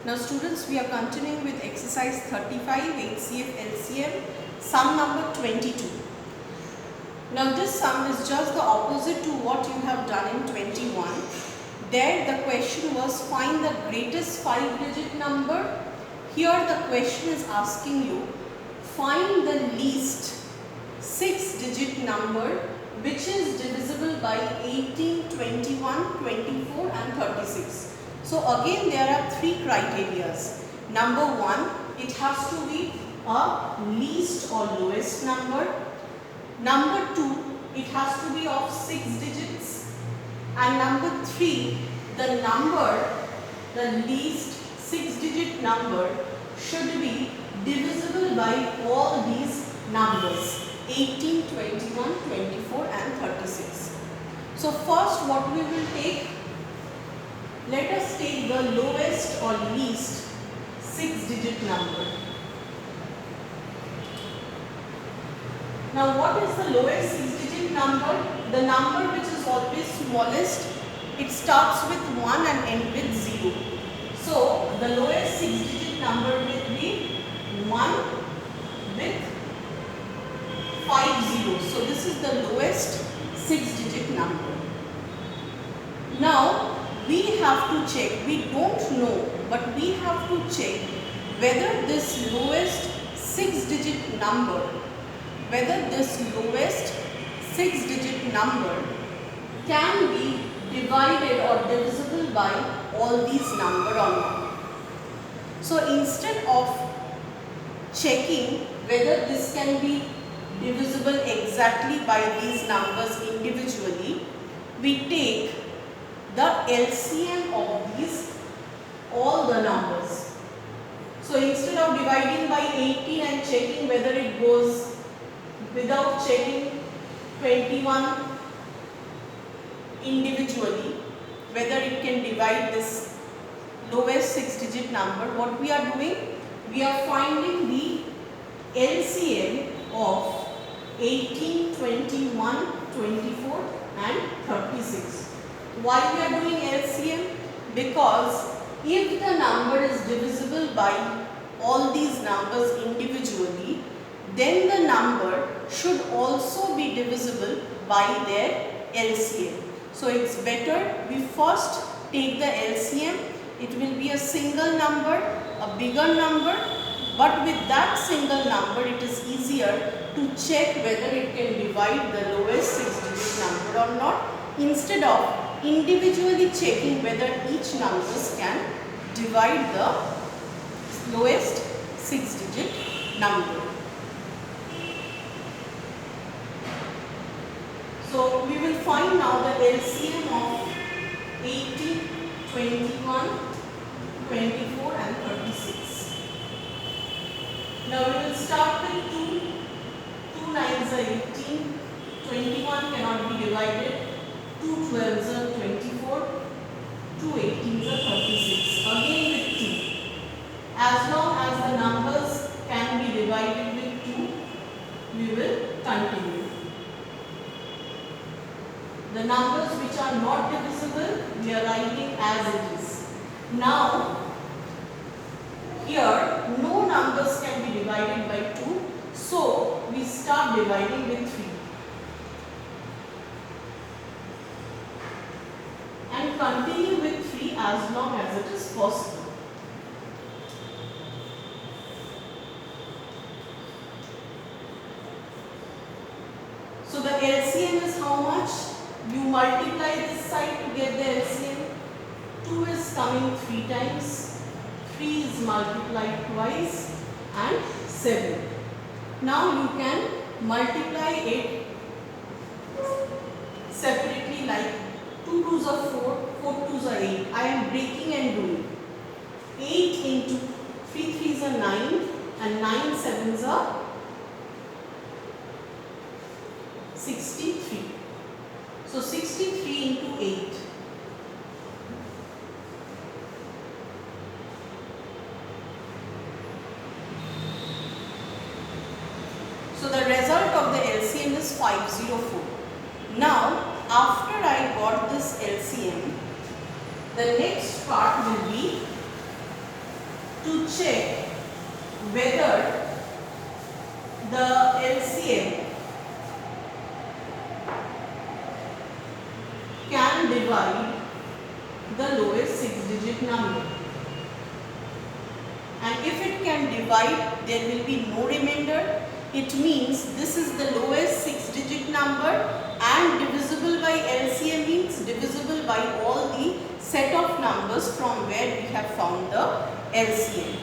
Now students, we are continuing with exercise 35 HCF LCM, sum number 22. Now this sum is just the opposite to what you have done in 21. There the question was find the greatest 5-digit number. Here the question is asking you find the least 6-digit number which is divisible by 18, 21, 24 and 36. So again there are three criterias. Number one, it has to be a least or lowest number. Number two, it has to be of 6 digits. And number three, the least 6-digit number should be divisible by all these numbers 18, 21, 24 and 36. So first what we will take, let us take the lowest or least 6-digit number. Now what is the lowest 6-digit number? The number which is always smallest. It starts with 1 and ends with 0. So the lowest 6-digit number will be 1 with 5 zeros. So this is the lowest 6-digit number. Now we have to check, we don't know, but we have to check whether this lowest 6-digit number, can be divided or divisible by all these numbers or not. So instead of checking whether this can be divisible exactly by these numbers individually, we take the LCM of these all the numbers. So instead of dividing by 18 and checking whether it goes without checking 21 individually, whether it can divide this lowest 6-digit number, what we are doing? We are finding the LCM of 18, 21, 24 and 36. Why we are doing LCM? Because if the number is divisible by all these numbers individually, then the number should also be divisible by their LCM. So it's better we first take the LCM. It will be a single number, a bigger number, but with that single number it is easier to check whether it can divide the lowest 6-digit number or not, instead of individually checking whether each numbers can divide the lowest 6-digit number. So we will find now the LCM of 18, 21, 24 and 36. Now we will start with 2. 2 9s are 18, 21 cannot be divided, 2 12s are 24, 2 18s are 36. Again with 2. As long as the numbers can be divided with 2, we will continue. The numbers which are not divisible, we are writing as it is. Now, here no numbers can be divided by 2, so we start dividing with 3. And continue with 3 as long as it is possible. So the LCM is how much? You multiply this side to get the LCM. 2 is coming 3 times. 3 is multiplied twice and 7. Now you can multiply it separately, like 2 2s are 4, 4 2s are 8. I am breaking and doing. 8 into 3 3s are 9 and 9 7s are 63. So 63 into 8. So the result of the LCM is 504. Now after I got this LCM, the next part will be to check whether the LCM can divide the lowest 6-digit number. And if it can divide, there will be no remainder. It means this is the lowest 6-digit number, and divisible by LCM means divisible by all the set of numbers from where we have found the LCM.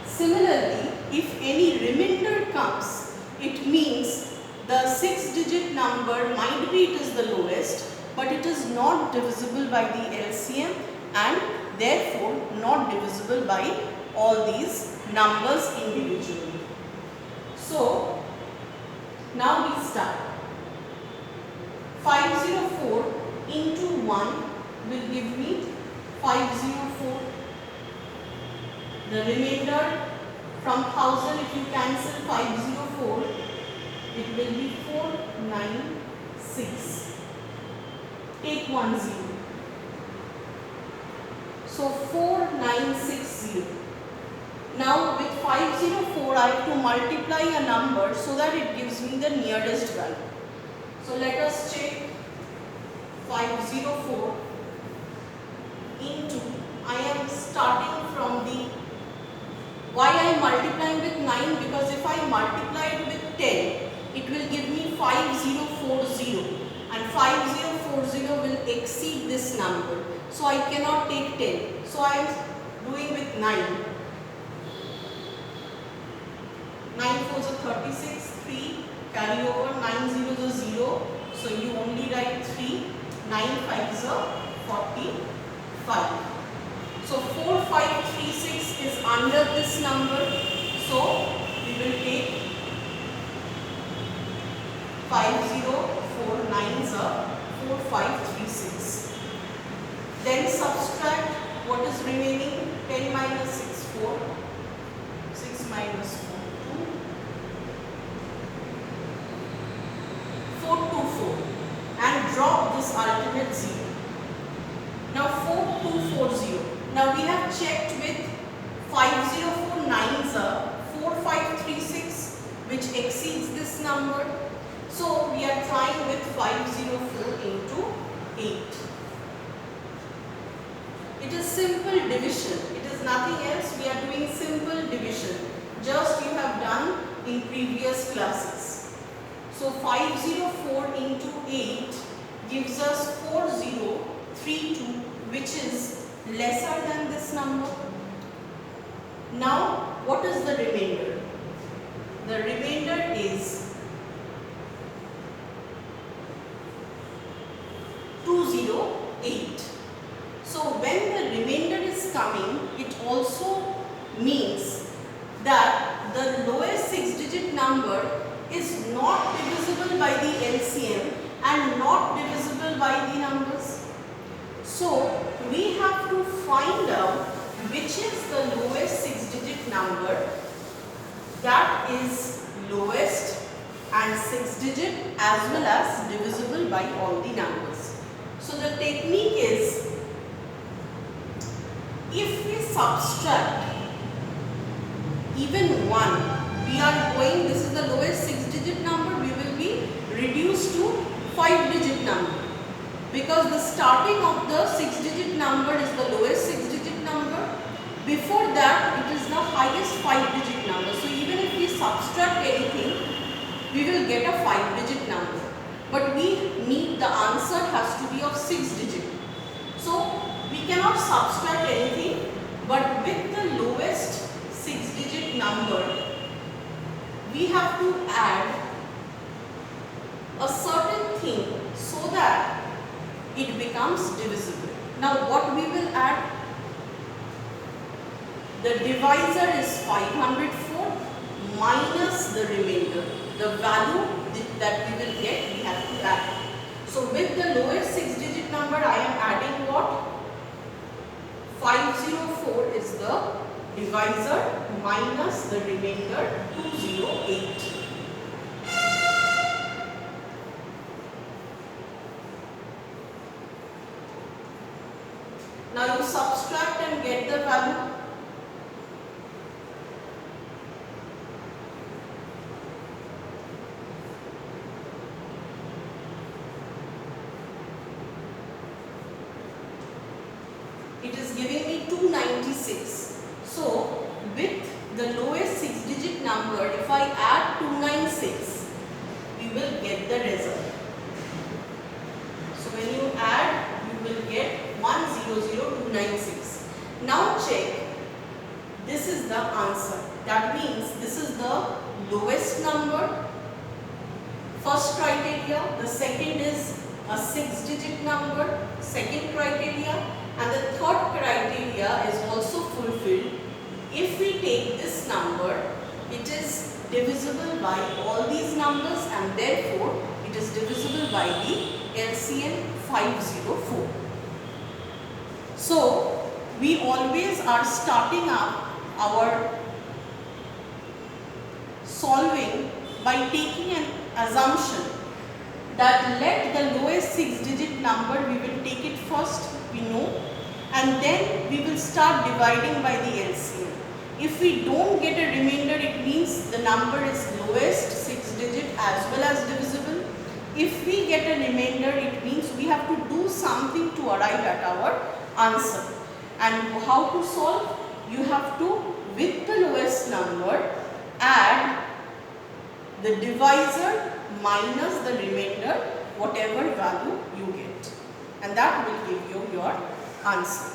Similarly, if any remainder comes, it means the 6-digit number might be it is the lowest, but it is not divisible by the LCM and therefore not divisible by all these numbers individually. So, now we start. 504 into 1 will give me 504. The remainder from 1000, if you cancel 504, it will be 496. Take 1 0. So 4960. Now with 504 I have to multiply a number so that it gives me the nearest value. So let us check 504 into, I am starting from the, why I am multiplying with 9? Because if I multiply it with 10, it will give me 5040, and 5040 will exceed this number. So I cannot take 10. So I am doing with 9. 9 4s are 36, 3, carry over, 9 0s are 0. So you only write 3, 9 5s are 45. So 4536 is under this number. So we will take 5049s are 4536. Then subtract what is remaining. 10 minus 6 4, 6 minus 4 424, and drop this alternate 0. Now 4240. Now we have checked with 5049s are 4536, which exceeds this number. So we are trying with 504 into 8. It is simple division. It is nothing else. We are doing simple division, just you have done in previous classes. So 504 into 8 gives us 4032, which is lesser than this number. Now what is the remainder? The remainder is 208. So when the remainder is coming, it also means that the lowest 6-digit number is not divisible by the LCM and not divisible by the numbers. So we have to find out which is the lowest 6-digit number that is lowest and 6-digit as well as divisible by all the numbers. So the technique is, if we subtract even 1, we are going, this is the lowest 6-digit number, we will be reduced to 5-digit number, because the starting of the 6-digit number is the lowest 6-digit number. Before that it is the highest 5-digit number. So even if we subtract anything, we will get a 5-digit number, but we need, the answer has to be of 6-digit. So we cannot subtract anything, but with the lowest 6-digit number we have to add a certain thing so that it becomes divisible. Now what we will add? The divisor is 504 minus the remainder. The value that we will get, we have to add. So with the lowest 6-digit number I am adding what? 504 is the divisor minus the remainder 208. Now you subtract and get the value. it is giving me 296. So with the lowest 6-digit number, if I add 296, we will get the result. So when you add, you will get 100296. Now check, this is the answer. That means this is the lowest number, first criteria. The second is a 6-digit number, second criteria, and the third criteria is also fulfilled. If we take this number, it is divisible by all these numbers and therefore it is divisible by the LCM 504. So we always are starting up our solving by taking an assumption that let the lowest 6-digit number, we will take it first, we know, and then we will start dividing by the LCM. If we don't get a remainder, it means the number is lowest 6-digit as well as divisible. If we get a remainder, it means we have to do something to arrive at our answer. And how to solve? You have to, with the lowest number, add the divisor minus the remainder, whatever value you get, and that will give you your answer.